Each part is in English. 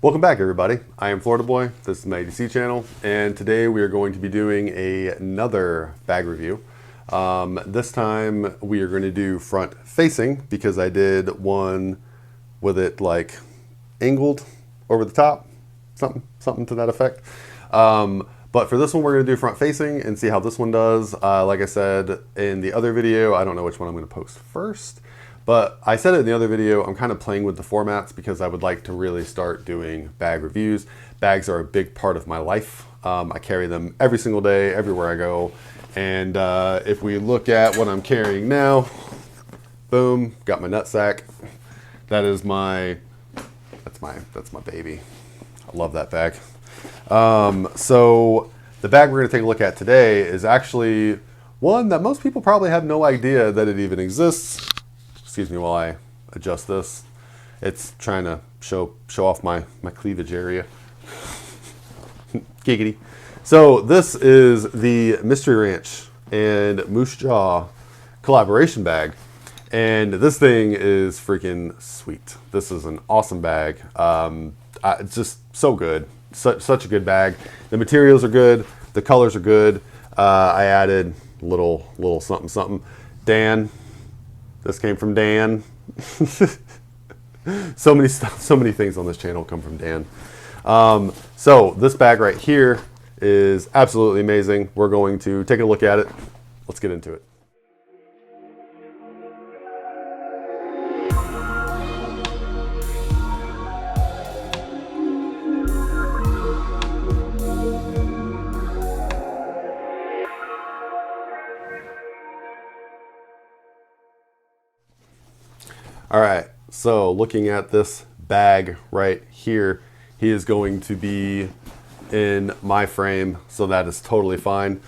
Welcome back, everybody. I am Florida Boy. This is my ADC channel, and today we are going to be doing another bag review. This time we are going to do front facing because I did one with it like angled over the top, something to that effect. But for this one, we're going to do front facing and see how this one does. Like I said in the other video, I don't know which one I'm going to post first. But I said it in the other video, I'm kind of playing with the formats because I would like to really start doing bag reviews. Bags are a big part of my life. I carry them every single day, everywhere I go. And if we look at what I'm carrying now, boom, got my nutsack. That is that's my baby. I love that bag. So the bag we're gonna take a look at today is actually one that most people probably have no idea that it even exists. Excuse me while I adjust this. It's trying to show off my cleavage area. Giggity. So this is the Mystery Ranch and Moosejaw collaboration bag. And this thing is freaking sweet. This is an awesome bag. It's just so good. Such a good bag. The materials are good. The colors are good. I added little something. Dan. This came from Dan. So many things on this channel come from Dan. So this bag right here is absolutely amazing. We're going to take a look at it. Let's get into it. All right, so looking at this bag right here, he is going to be in my frame, so that is totally fine.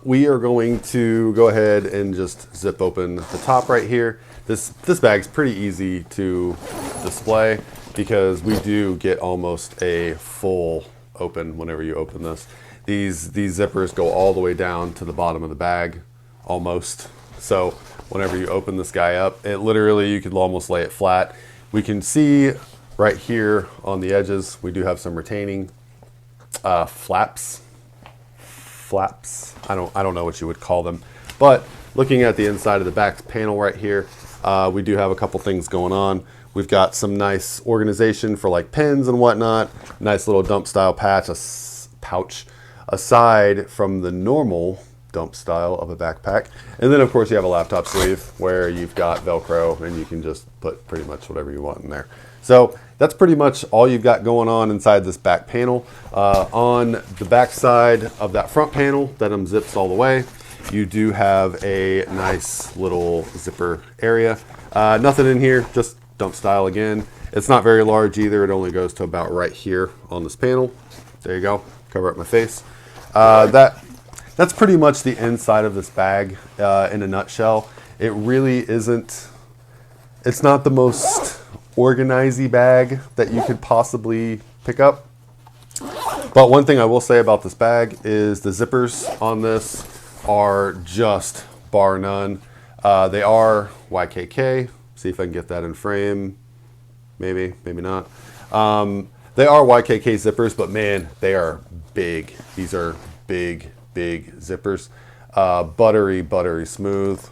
We are going to go ahead and just zip open the top right here. This bag's pretty easy to display because we do get almost a full open whenever you open this. These zippers go all the way down to the bottom of the bag, almost. So whenever you open this guy up, it literally, you could almost lay it flat. We can see right here on the edges, we do have some retaining flaps. I don't know what you would call them. But looking at the inside of the back panel right here, we do have a couple things going on. We've got some nice organization for like pens and whatnot. Nice little dump style pouch aside from the normal dump style of a backpack. And then of course you have a laptop sleeve where you've got Velcro and you can just put pretty much whatever you want in there. So that's pretty much all you've got going on inside this back panel. On the back side of that front panel that unzips all the way, you do have a nice little zipper area. Nothing in here, just dump style again. It's not very large either. It only goes to about right here on this panel. There you go, cover up my face. That's pretty much the inside of this bag in a nutshell. It really isn't, it's not the most organized bag that you could possibly pick up. But one thing I will say about this bag is the zippers on this are just bar none. They are YKK. See if I can get that in frame. Maybe not. They are YKK zippers, but man, they are big. These are big zippers. Buttery smooth.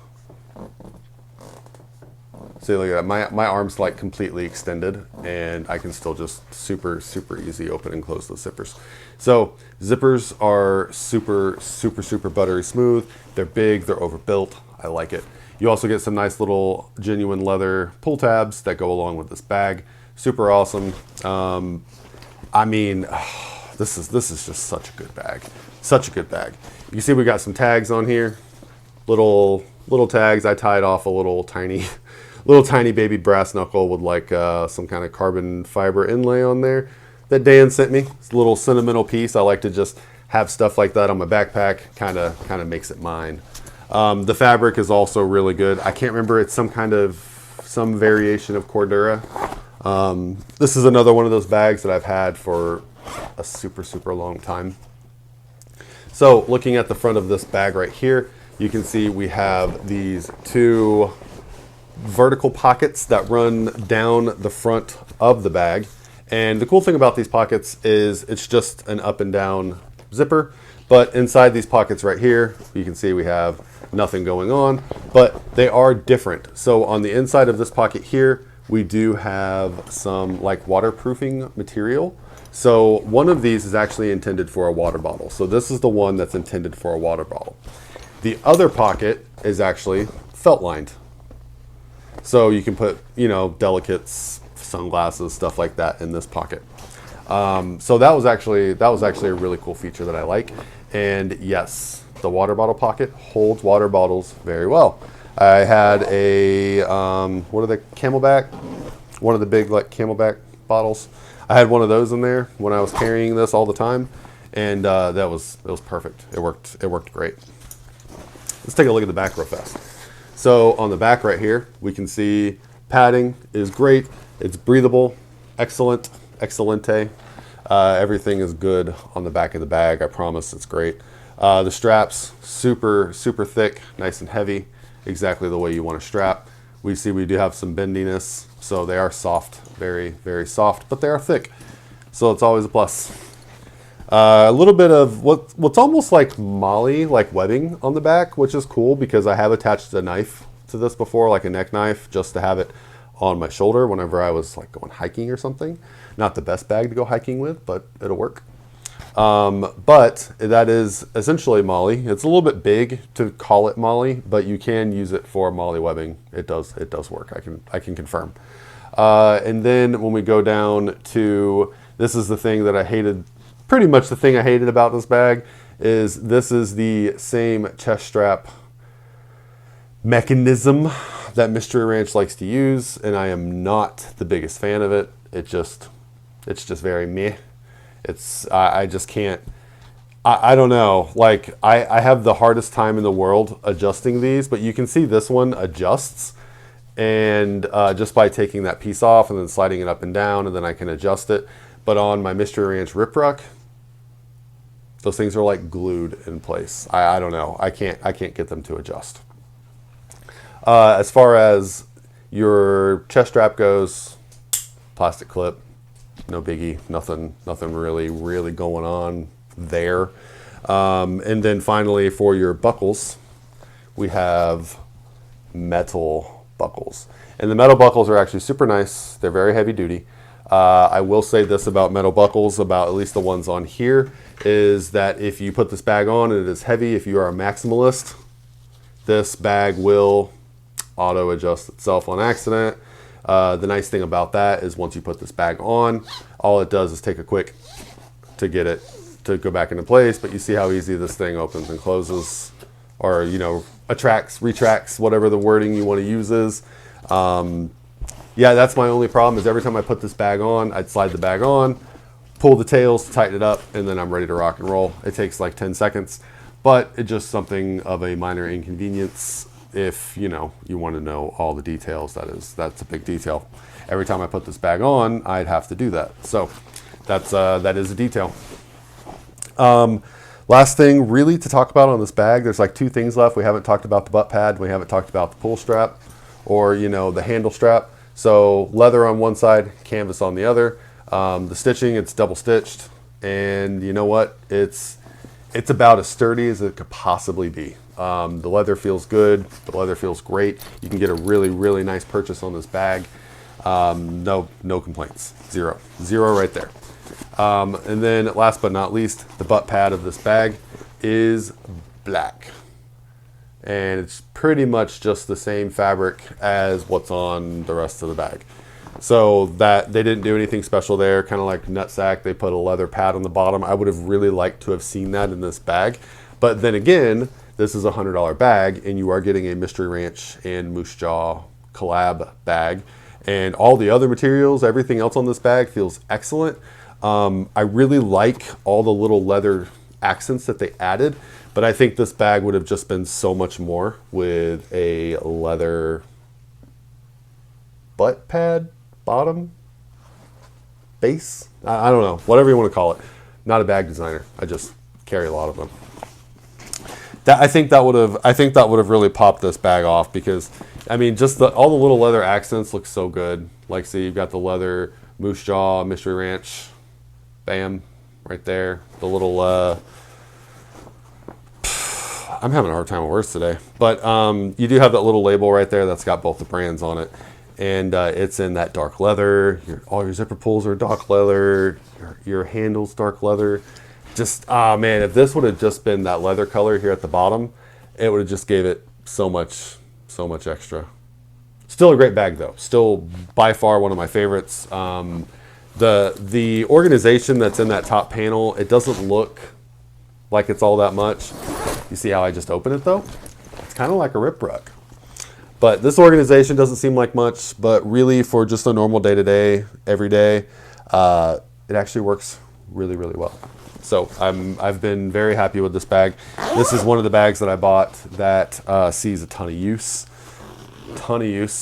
See, look at that. My arm's like completely extended and I can still just super easy open and close those zippers. So zippers are super buttery smooth. They're big, they're overbuilt. I like it. You also get some nice little genuine leather pull tabs that go along with this bag. Super awesome. I mean, this is just such a good bag. Such a good bag. You can see we got some tags on here. Little tags. I tied off a little tiny baby brass knuckle with like some kind of carbon fiber inlay on there that Dan sent me. It's a little sentimental piece. I like to just have stuff like that on my backpack. Kind of makes it mine. The fabric is also really good. I can't remember. It's some variation of Cordura. This is another one of those bags that I've had for a super long time. So looking at the front of this bag right here, you can see we have these two vertical pockets that run down the front of the bag. And the cool thing about these pockets is it's just an up and down zipper, but inside these pockets right here, you can see we have nothing going on, but they are different. So on the inside of this pocket here, we do have some like waterproofing material. So one of these is actually intended for a water bottle. So this is the one that's intended for a water bottle. The other pocket is actually felt lined. So you can put, you know, delicates, sunglasses, stuff like that in this pocket. So that was actually a really cool feature that I like. And yes, the water bottle pocket holds water bottles very well. I had a what are the Camelback? One of the big like Camelback bottles. I had one of those in there when I was carrying this all the time, and it was perfect. It worked great. Let's take a look at the back real fast. So on the back right here, we can see padding is great. It's breathable, excellent, excelente. Everything is good on the back of the bag. I promise it's great. The straps, super thick, nice and heavy, exactly the way you want to strap. We see we do have some bendiness, so they are soft, very soft, but they are thick. So it's always a plus. A little bit of what's almost like molly, like webbing on the back, which is cool because I have attached a knife to this before, like a neck knife, just to have it on my shoulder whenever I was like going hiking or something. Not the best bag to go hiking with, but it'll work. But that is essentially molly. It's a little bit big to call it molly, but you can use it for molly webbing. It does work. I can confirm. And then when we go down to, this is the thing that I hated. Pretty much the thing I hated about this bag is this is the same chest strap mechanism that Mystery Ranch likes to use, and I am not the biggest fan of it. It's just very meh. I just can't, I don't know, like I have the hardest time in the world adjusting these, but you can see this one adjusts, and just by taking that piece off and then sliding it up and down, and then I can adjust it. But on my Mystery Ranch Rip Ruck, those things are like glued in place. I don't know. I can't get them to adjust. As far as your chest strap goes, plastic clip, no biggie, nothing really going on there. And then finally for your buckles, we have metal buckles. And the metal buckles are actually super nice. They're very heavy duty. I will say this about metal buckles, about at least the ones on here, is that if you put this bag on and it is heavy, if you are a maximalist, this bag will auto adjust itself on accident. The nice thing about that is once you put this bag on, all it does is take a quick to get it to go back into place, but you see how easy this thing opens and closes, or, you know, attracts, retracts, whatever the wording you want to use is. Yeah, that's my only problem, is every time I put this bag on, I'd slide the bag on, pull the tails, tighten it up, and then I'm ready to rock and roll. It takes like 10 seconds, but it's just something of a minor inconvenience. If you want to know all the details, that's a big detail. Every time I put this bag on, I'd have to do that. So that is a detail. Last thing really to talk about on this bag, there's like two things left. We haven't talked about the butt pad. We haven't talked about the pull strap, or the handle strap. So leather on one side, canvas on the other. The stitching, it's double stitched, and you know what? It's about as sturdy as it could possibly be. The leather feels good. The leather feels great. You can get a really nice purchase on this bag. No complaints. Zero right there. And then last but not least, the butt pad of this bag is black. And it's pretty much just the same fabric as what's on the rest of the bag. So that they didn't do anything special there, kind of like nutsack. They put a leather pad on the bottom. I would have really liked to have seen that in this bag. But then again, this is a $100 bag, and you are getting a Mystery Ranch and Moosejaw collab bag. And all the other materials, everything else on this bag feels excellent. I really like all the little leather accents that they added, but I think this bag would have just been so much more with a leather butt pad, bottom, base. I don't know, whatever you want to call it. Not a bag designer. I just carry a lot of them. I think that would have really popped this bag off, because I mean, just all the little leather accents look so good. Like, see, you've got the leather Moosejaw, Mystery Ranch, bam, right there. The little, I'm having a hard time with words today, but you do have that little label right there that's got both the brands on it. And it's in that dark leather. All your zipper pulls are dark leather. Your handles dark leather. Just, ah man, if this would have just been that leather color here at the bottom, it would have just gave it so much extra. Still a great bag though. Still by far one of my favorites. The organization that's in that top panel, it doesn't look like it's all that much. You see how I just open it though? It's kind of like a rip rug. But this organization doesn't seem like much, but really for just a normal day-to-day, every day, it actually works really, really well. So I've been very happy with this bag. This is one of the bags that I bought that sees a ton of use.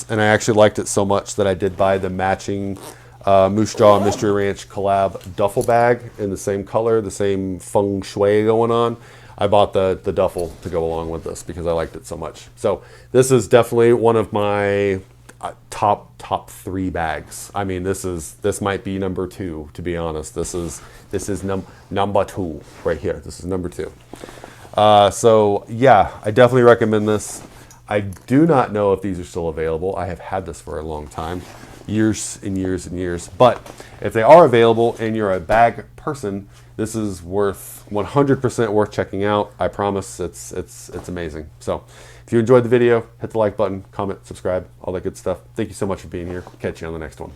And I actually liked it so much that I did buy the matching Moosejaw and Mystery Ranch collab duffel bag in the same color, the same feng shui going on. I bought the duffel to go along with this because I liked it so much. So this is definitely one of my top 3 bags. I mean, this might be number 2, to be honest. This is number 2 right here. This is number 2. So yeah, I definitely recommend this. I do not know if these are still available. I have had this for a long time, years and years and years. But if they are available and you're a bag person, this is 100% worth checking out. I promise it's amazing. So if you enjoyed the video, hit the like button, comment, subscribe, all that good stuff. Thank you so much for being here. Catch you on the next one.